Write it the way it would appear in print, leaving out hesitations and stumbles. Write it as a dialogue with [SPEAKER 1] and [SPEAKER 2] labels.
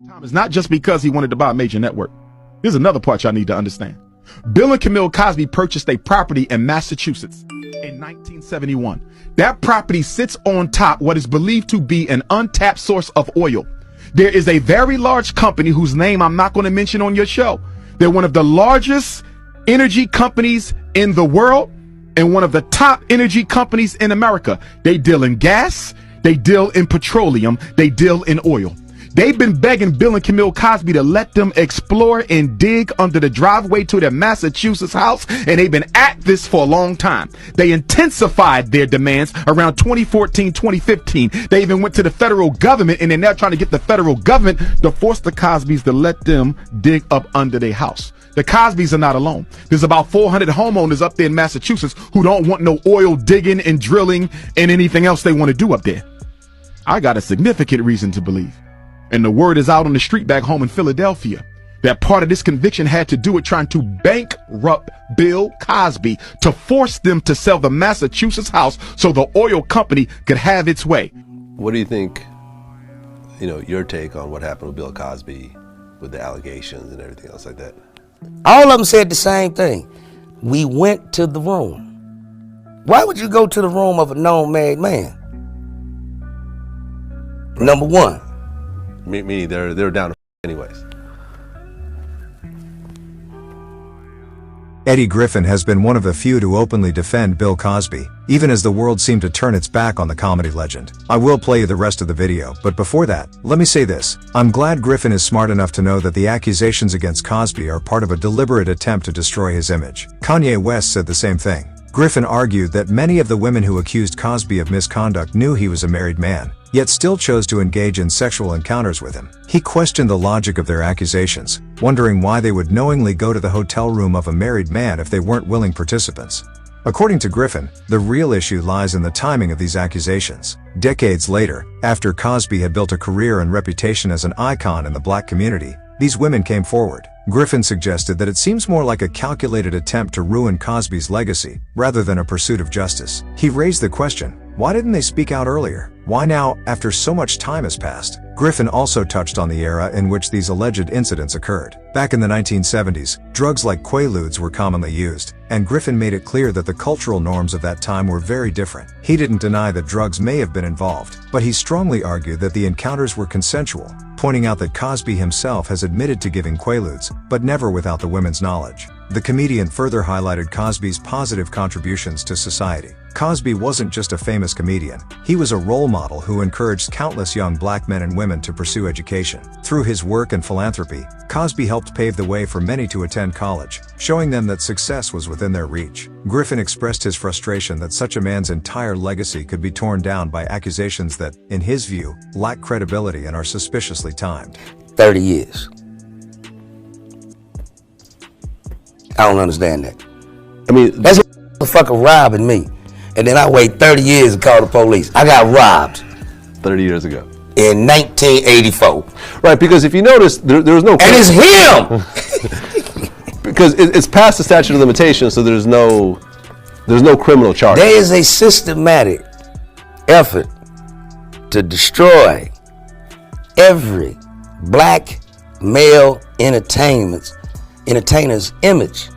[SPEAKER 1] Time is not just because he wanted to buy a major network. Here's another part y'all need to understand. Bill and Camille Cosby purchased a property in Massachusetts in 1971. That property sits on top what is believed to be an untapped source of oil. There is a very large company whose name I'm not going to mention on your show. They're one of the largest energy companies in the world and one of the top energy companies in America. They deal in gas, they deal in petroleum, they deal in oil. They've been begging Bill and Camille Cosby to let them explore and dig under the driveway to their Massachusetts house, and they've been at this for a long time. They intensified their demands around 2014, 2015. They even went to the federal government, and they're now trying to get the federal government to force the Cosbys to let them dig up under their house. The Cosbys are not alone. There's about 400 homeowners up there in Massachusetts who don't want no oil digging and drilling and anything else they want to do up there. I got a significant reason to believe, and the word is out on the street back home in Philadelphia, that part of this conviction had to do with trying to bankrupt Bill Cosby to force them to sell the Massachusetts house so the oil company could have its way.
[SPEAKER 2] What do you think, your take on what happened with Bill Cosby, with the allegations and everything else like that?
[SPEAKER 3] All of them said the same thing. We went to the room. Why would you go to the room of a known married man? Number one.
[SPEAKER 2] Meaning they're down to anyways.
[SPEAKER 4] Eddie Griffin has been one of the few to openly defend Bill Cosby, even as the world seemed to turn its back on the comedy legend. I will play you the rest of the video, but before that, let me say this. I'm glad Griffin is smart enough to know that the accusations against Cosby are part of a deliberate attempt to destroy his image. Kanye West said the same thing. Griffin argued that many of the women who accused Cosby of misconduct knew he was a married man, yet still chose to engage in sexual encounters with him. He questioned the logic of their accusations, wondering why they would knowingly go to the hotel room of a married man if they weren't willing participants. According to Griffin, the real issue lies in the timing of these accusations. Decades later, after Cosby had built a career and reputation as an icon in the black community, these women came forward. Griffin suggested that it seems more like a calculated attempt to ruin Cosby's legacy, rather than a pursuit of justice. He raised the question, why didn't they speak out earlier? Why now, after so much time has passed? Griffin also touched on the era in which these alleged incidents occurred. Back in the 1970s, drugs like Quaaludes were commonly used, and Griffin made it clear that the cultural norms of that time were very different. He didn't deny that drugs may have been involved, but he strongly argued that the encounters were consensual, pointing out that Cosby himself has admitted to giving Quaaludes, but never without the women's knowledge. The comedian further highlighted Cosby's positive contributions to society. Cosby wasn't just a famous comedian, he was a role model who encouraged countless young black men and women to pursue education. Through his work and philanthropy, Cosby helped pave the way for many to attend college, showing them that success was within their reach. Griffin expressed his frustration that such a man's entire legacy could be torn down by accusations that, in his view, lack credibility and are suspiciously timed.
[SPEAKER 3] 30 years. I don't understand that.
[SPEAKER 2] I mean,
[SPEAKER 3] that's a motherfucker robbing me. And then I wait 30 years to call the police. I got robbed.
[SPEAKER 2] 30 years ago.
[SPEAKER 3] In 1984.
[SPEAKER 2] Right, because if you notice, there was no...
[SPEAKER 3] And it's him!
[SPEAKER 2] Because it's past the statute of limitations, so there's no criminal charge.
[SPEAKER 3] There is a systematic effort to destroy every black male entertainer's image.